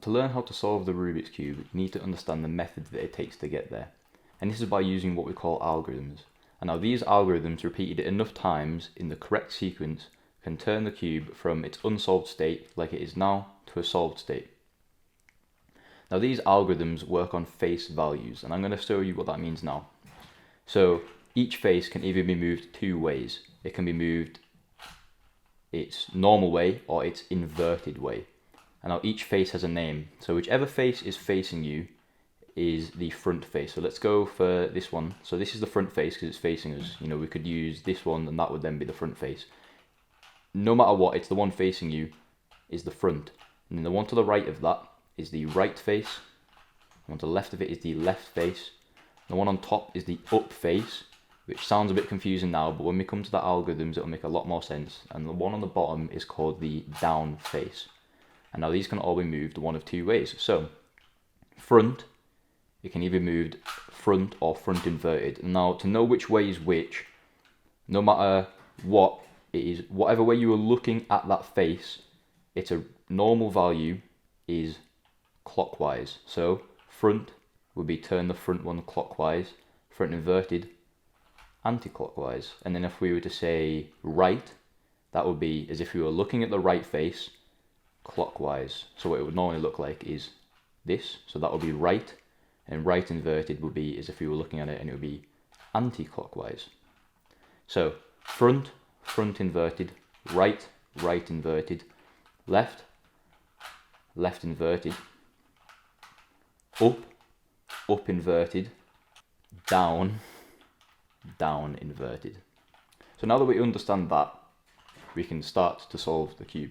to learn how to solve the Rubik's Cube, you need to understand the method that it takes to get there. And this is by using what we call algorithms. And now these algorithms, repeated enough times in the correct sequence, can turn the cube from its unsolved state, like it is now, to a solved state. Now these algorithms work on face values, and I'm going to show you what that means now. So each face can either be moved two ways. It can be moved its normal way or its inverted way. And now each face has a name. So whichever face is facing you is the front face. So let's go for this one. So this is the front face because it's facing us. You know, we could use this one and that would then be the front face. No matter what, it's the one facing you is the front. And then the one to the right of that is the right face. The one to the left of it is the left face. The one on top is the up face, which sounds a bit confusing now, but when we come to the algorithms, it'll make a lot more sense. And the one on the bottom is called the down face. And now these can all be moved one of two ways. So front, it can either be moved front or front inverted. Now to know which way is which, no matter what it is, whatever way you are looking at that face, it's a normal value is clockwise. So front would be turn the front one clockwise, front inverted anti-clockwise. And then if we were to say right, that would be as if we were looking at the right face clockwise. So what it would normally look like is this. So that would be right, and right inverted would be as if we were looking at it and it would be anti-clockwise. So front, front inverted, right, right inverted, left, left inverted, up, up inverted, down, down inverted. So now that we understand that, we can start to solve the cube.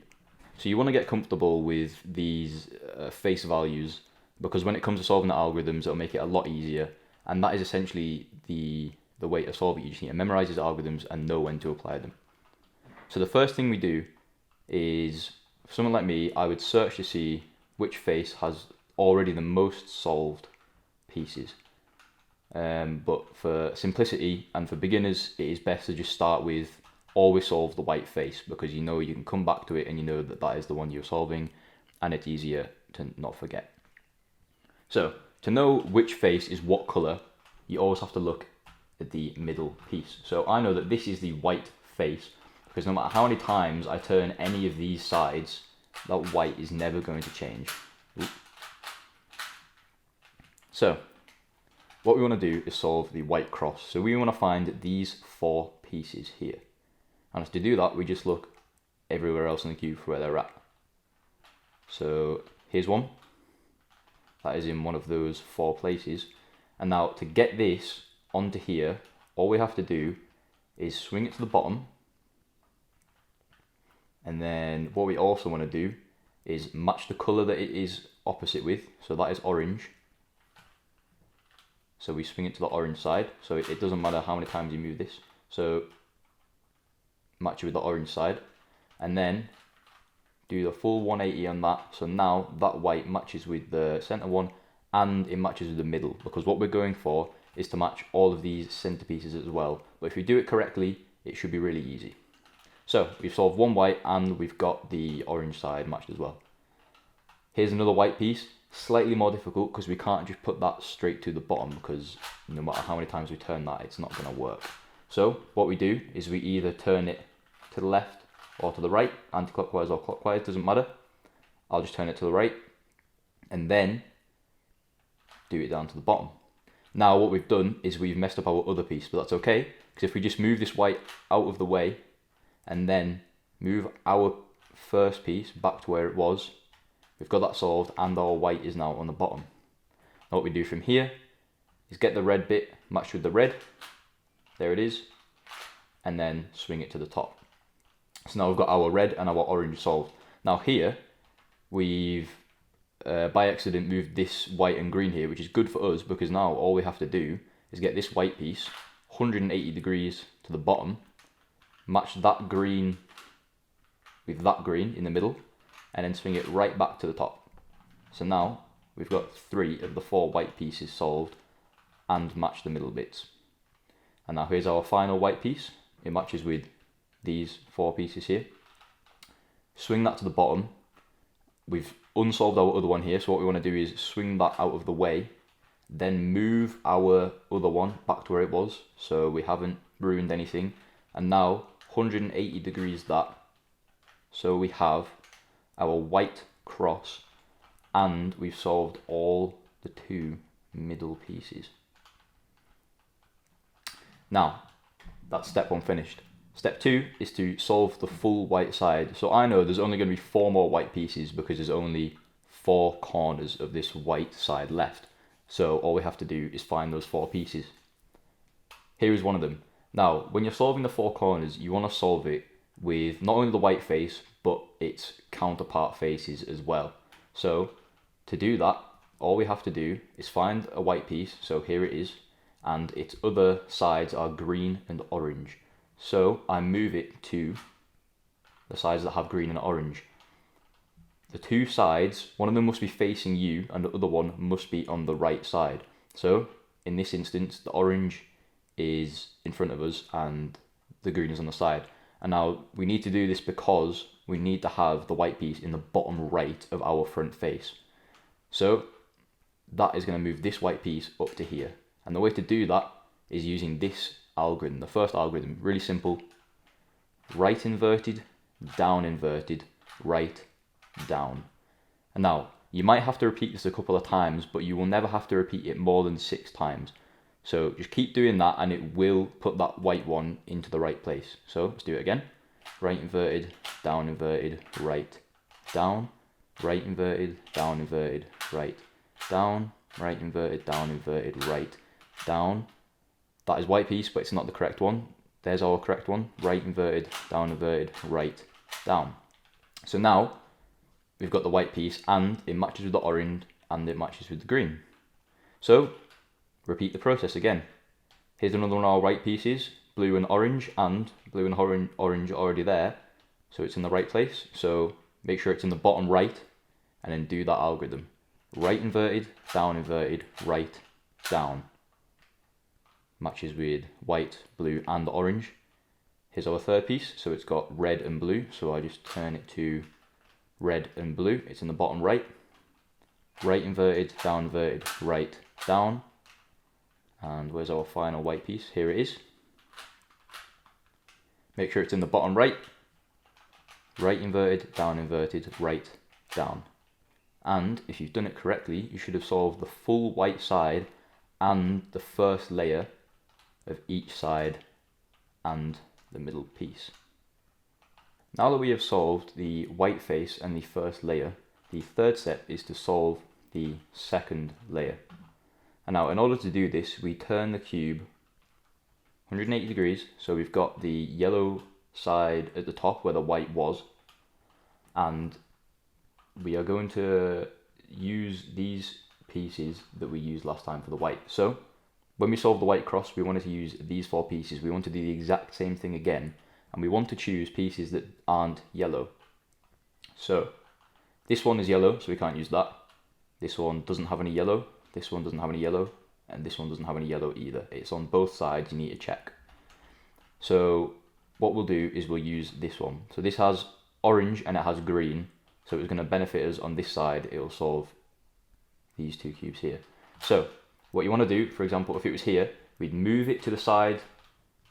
So you want to get comfortable with these face values, because when it comes to solving the algorithms, it'll make it a lot easier. And that is essentially the way to solve it. You just need to memorize these algorithms and know when to apply them. So the first thing we do is, for someone like me, I would search to see which face has already the most solved pieces. But for simplicity and for beginners, it is best to just start with always solve the white face, because you know you can come back to it and you know that that is the one you're solving, and it's easier to not forget. So to know which face is what color, you always have to look at the middle piece. So I know that this is the white face, because no matter how many times I turn any of these sides, that white is never going to change. Oop. So what we want to do is solve the white cross. So we want to find these four pieces here. And to do that, we just look everywhere else in the cube for where they're at. So here's one. That is in one of those four places. And now to get this onto here, all we have to do is swing it to the bottom. And then what we also want to do is match the color that it is opposite with. So that is orange. So we swing it to the orange side. So it doesn't matter how many times you move this. So match it with the orange side. And then do the full 180 on that. So now that white matches with the center one and it matches with the middle, because what we're going for is to match all of these center pieces as well. But if we do it correctly, it should be really easy. So we've solved one white and we've got the orange side matched as well. Here's another white piece, slightly more difficult because we can't just put that straight to the bottom, because no matter how many times we turn that, it's not going to work. So what we do is we either turn it to the left or to the right, anti-clockwise or clockwise, doesn't matter. I'll just turn it to the right and then do it down to the bottom. Now what we've done is we've messed up our other piece, but that's okay, because if we just move this white out of the way and then move our first piece back to where it was, we've got that solved and our white is now on the bottom. Now what we do from here is get the red bit matched with the red, there it is, and then swing it to the top. So now we've got our red and our orange solved. Now here, we've by accident moved this white and green here, which is good for us, because now all we have to do is get this white piece 180 degrees to the bottom, match that green with that green in the middle, and then swing it right back to the top. So now we've got 3 of the 4 white pieces solved and match the middle bits. And now here's our final white piece. It matches with these 4 pieces here. Swing that to the bottom. We've unsolved our other one here, so what we want to do is swing that out of the way, then move our other one back to where it was, so we haven't ruined anything, and now 180 degrees that, so we have our white cross, and we've solved all the 2 middle pieces. Now, that's step 1 finished. Step 2 is to solve the full white side. So I know there's only going to be 4 more white pieces because there's only 4 corners of this white side left. So all we have to do is find those 4 pieces. Here is one of them. Now, when you're solving the 4 corners, you want to solve it with not only the white face, but its counterpart faces as well. So to do that, all we have to do is find a white piece. So here it is, and its other sides are green and orange. So I move it to the sides that have green and orange. The 2 sides, one of them must be facing you and the other one must be on the right side. So in this instance, the orange is in front of us and the green is on the side. And now we need to do this because we need to have the white piece in the bottom right of our front face. So that is going to move this white piece up to here. And the way to do that is using this algorithm, the first algorithm, really simple. Right inverted, down inverted, right, down. And now, you might have to repeat this a couple of times, but you will never have to repeat it more than 6 times. So just keep doing that and it will put that white one into the right place. So let's do it again. Right inverted, down inverted, right, down, right inverted, down inverted, right, down, right inverted, down inverted, right, down. That is white piece, but it's not the correct one. There's our correct one. Right inverted, down inverted, right, down. So now we've got the white piece and it matches with the orange and it matches with the green. So repeat the process again. Here's another one of our white pieces, blue and orange, and blue and orange are already there. So it's in the right place. So make sure it's in the bottom right and then do that algorithm. Right inverted, right, down. Matches with white, blue and orange. Here's our third piece, so it's got red and blue, so I just turn it to red and blue. It's in the bottom right. Right inverted, right, down. And where's our final white piece? Here it is. Make sure it's in the bottom right. Right inverted, right, down. And if you've done it correctly, you should have solved the full white side and the first layer of each side and the middle piece. Now that we have solved the white face and the first layer, the third step is to solve the second layer. And now in order to do this, we turn the cube 180 degrees, so we've got the yellow side at the top where the white was, and we are going to use these pieces that we used last time for the white. So when we solved the white cross, we wanted to use these 4 pieces. We want to do the exact same thing again, and we want to choose pieces that aren't yellow. So this one is yellow, so we can't use that. This one doesn't have any yellow, this one doesn't have any yellow, and this one doesn't have any yellow either. It's on both sides, you need to check. So what we'll do is we'll use this one. So this has orange and it has green, so it's going to benefit us on this side. It will solve these 2 cubes here. So what you want to do, for example, if it was here, we'd move it to the side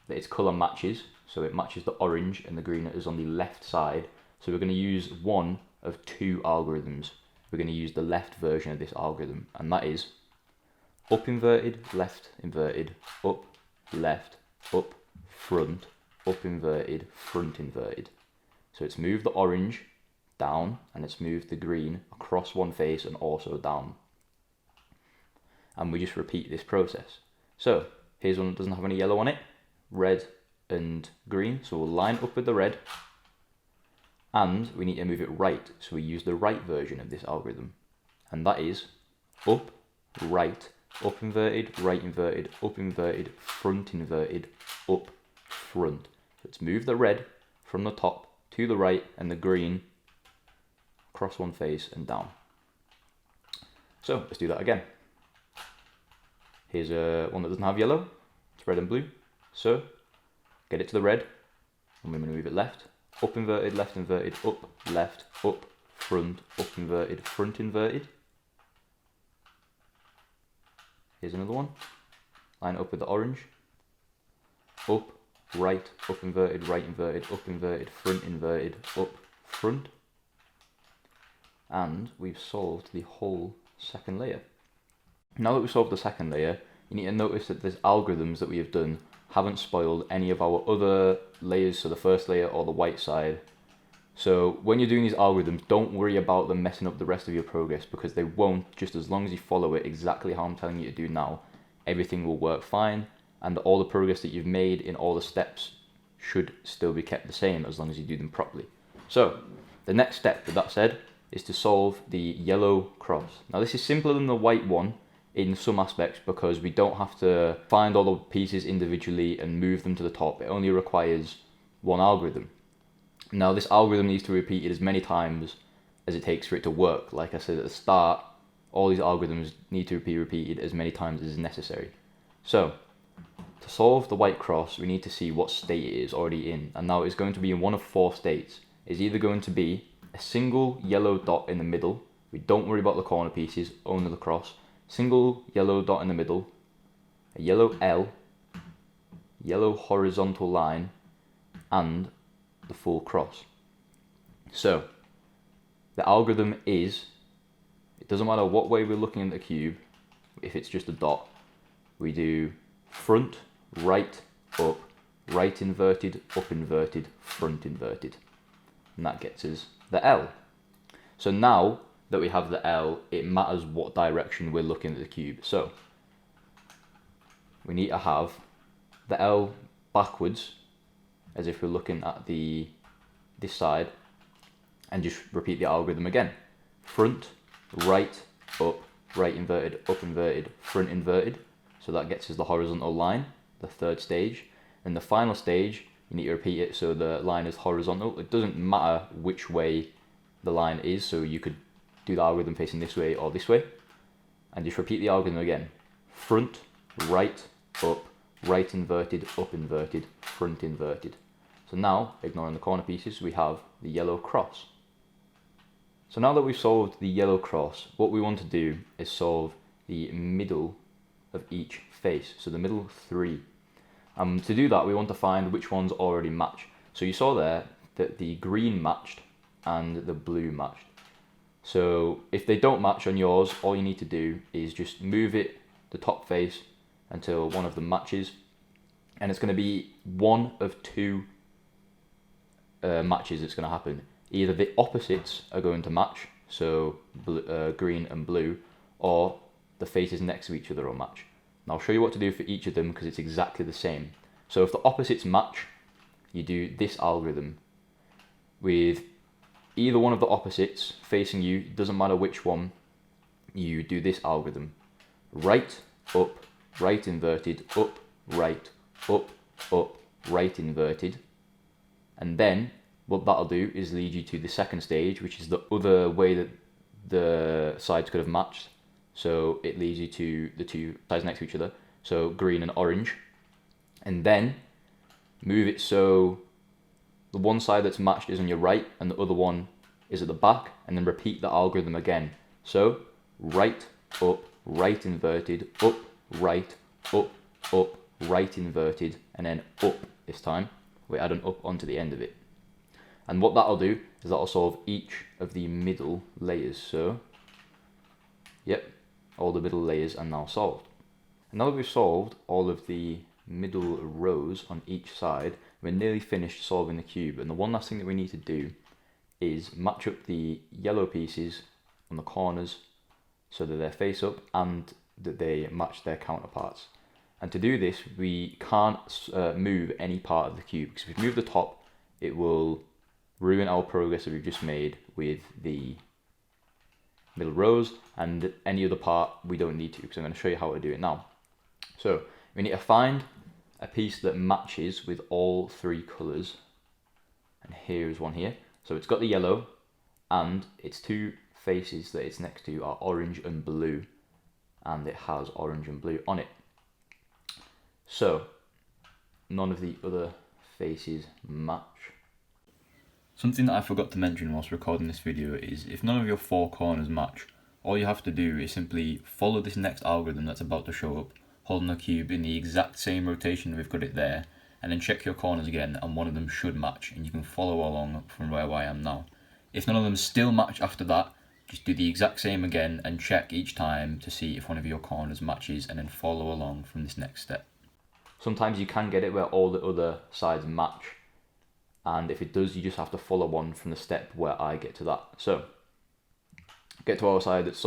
that its colour matches, so it matches the orange and the green is on the left side. So we're going to use one of 2 algorithms. We're going to use the left version of this algorithm, and that is up inverted, up, left, up, front, up inverted, front inverted. So it's moved the orange down and it's moved the green across one face and also down. And we just repeat this process. So here's one that doesn't have any yellow on it, red and green, so we'll line up with the red, and we need to move it right, so we use the right version of this algorithm, and that is up, right, up inverted, up inverted, front inverted, up, front. So let's move the red from the top to the right and the green across one face and down. So let's do that again. Here's one that doesn't have yellow, it's red and blue. So get it to the red, and we're going to move it left, up inverted, up, left, up, front, up inverted, front inverted. Here's another one. Line it up with the orange. Up, right, up inverted, right inverted, up inverted, front inverted, up, front. And we've solved the whole second layer. Now that we've solved the second layer, you need to notice that these algorithms that we have done haven't spoiled any of our other layers, so the first layer or the white side. So when you're doing these algorithms, don't worry about them messing up the rest of your progress, because they won't. Just as long as you follow it exactly how I'm telling you to do now, everything will work fine, and all the progress that you've made in all the steps should still be kept the same as long as you do them properly. So the next step, with that said, is to solve the yellow cross. Now this is simpler than the white one in some aspects, because we don't have to find all the pieces individually and move them to the top. It only requires one algorithm. Now this algorithm needs to be repeated as many times as it takes for it to work. Like I said at the start, all these algorithms need to be repeated as many times as necessary. So to solve the white cross, we need to see what state it is already in. And now it's going to be in one of four states. It's either going to be a single yellow dot in the middle. We don't worry about the corner pieces, only the cross. Single yellow dot in the middle, a yellow L, yellow horizontal line, and the full cross. So the algorithm is, it doesn't matter what way we're looking at the cube, if it's just a dot, we do front, right, up, right inverted, up inverted, front inverted. And that gets us the L. So now that we have the L, it matters what direction we're looking at the cube. So we need to have the L backwards, as if we're looking at this side, and just repeat the algorithm again. Front, right, up, right inverted, up inverted, front inverted. So that gets us the horizontal line, the third stage. And the final stage, you need to repeat it so the line is horizontal. It doesn't matter which way the line is, so you could do the algorithm facing this way or this way, and just repeat the algorithm again. Front, right, up, right inverted, up inverted, front inverted. So now, ignoring the corner pieces, we have the yellow cross. So now that we've solved the yellow cross, what we want to do is solve the middle of each face, so the middle three. To do that, we want to find which ones already match. So you saw there that the green matched and the blue matched. So if they don't match on yours, all you need to do is just move it, the top face, until one of them matches. And it's going to be one of two matches that's going to happen. Either the opposites are going to match, so green and blue, or the faces next to each other will match. And I'll show you what to do for each of them because it's exactly the same. So if the opposites match, you do this algorithm. With either one of the opposites facing you, doesn't matter which one, you do this algorithm. Right, up, right inverted, up, right, up, right inverted. And then what that'll do is lead you to the second stage, which is the other way that the sides could have matched. So it leads you to the two sides next to each other, so green and orange. And then move it so the one side that's matched is on your right and the other one is at the back, and then repeat the algorithm again. So right, up, right inverted, up, right inverted, and then up this time. We add an up onto the end of it. And what that'll do is that'll solve each of the middle layers. So, yep, all the middle layers are now solved. And now that we've solved all of the middle rows on each side, we're nearly finished solving the cube. And the one last thing that we need to do is match up the yellow pieces on the corners so that they're face up and that they match their counterparts. And to do this, we can't move any part of the cube, because if we move the top, it will ruin our progress that we've just made with the middle rows, and any other part we don't need to, because I'm going to show you how to do it now. So we need to find a piece that matches with all three colours, and here is one here. So it's got the yellow, and its two faces that it's next to are orange and blue, and it has orange and blue on it. So none of the other faces match. Something that I forgot to mention whilst recording this video is if none of your 4 corners match, all you have to do is simply follow this next algorithm that's about to show up, holding the cube in the exact same rotation we've got it there, and then check your corners again and one of them should match, and you can follow along from where I am now. If none of them still match after that, just do the exact same again and check each time to see if one of your corners matches, and then follow along from this next step. Sometimes you can get it where all the other sides match, and if it does, you just have to follow on from the step where I get to that. So get to our side that's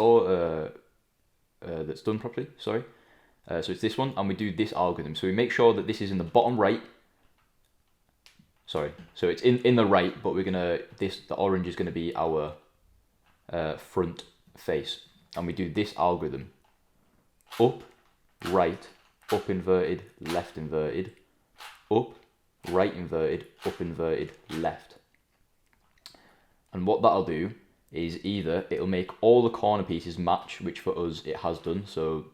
that's done properly, sorry. So it's this one, and we do this algorithm. So we make sure that this is in the bottom right. Sorry, so it's in the right, but the orange is gonna be our front face, and we do this algorithm: up, right, up inverted, left inverted, up, right inverted, up inverted, left. And what that'll do is either it'll make all the corner pieces match, which for us it has done. So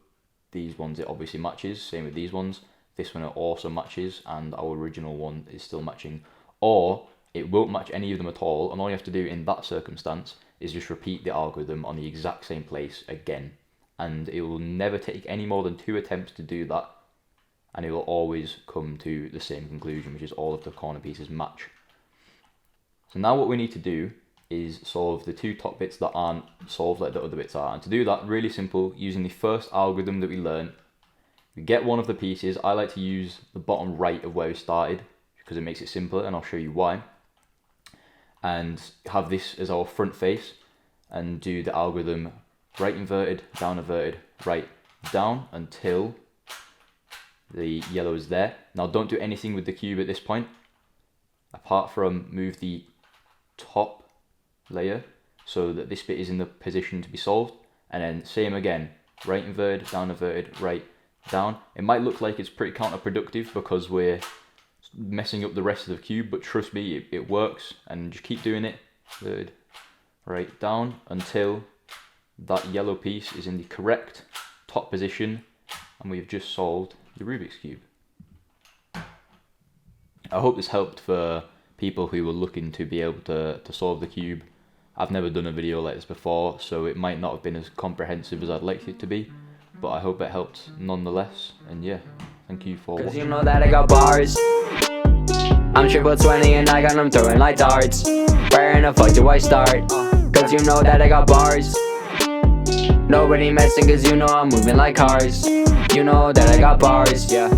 these ones it obviously matches, same with these ones. This one it also matches, and our original one is still matching. Or it won't match any of them at all, and all you have to do in that circumstance is just repeat the algorithm on the exact same place again. And it will never take any more than 2 attempts to do that, and it will always come to the same conclusion, which is all of the corner pieces match. So now what we need to do is solve the 2 top bits that aren't solved like the other bits are. And to do that, really simple, using the first algorithm that we learned, we get one of the pieces. I like to use the bottom right of where we started because it makes it simpler, and I'll show you why. And have this as our front face, and do the algorithm right inverted, right, down until the yellow is there. Now don't do anything with the cube at this point, apart from move the top layer so that this bit is in the position to be solved, and then same again, right inverted, right, down. It might look like it's pretty counterproductive because we're messing up the rest of the cube, but trust me, it works, and just keep doing it, inverted, right, down, until that yellow piece is in the correct top position, and we've just solved the Rubik's Cube. I hope this helped for people who were looking to be able to solve the cube. I've never done a video like this before, so it might not have been as comprehensive as I'd like it to be, but I hope it helped nonetheless. And yeah, thank you for watching. 'Cause you know that I got bars. I'm triple 20 and I got them throwing like darts. Where in the fuck do I start? 'Cause you know that I got bars. Nobody messing 'cause you know I'm moving like cars. You know that I got bars, yeah.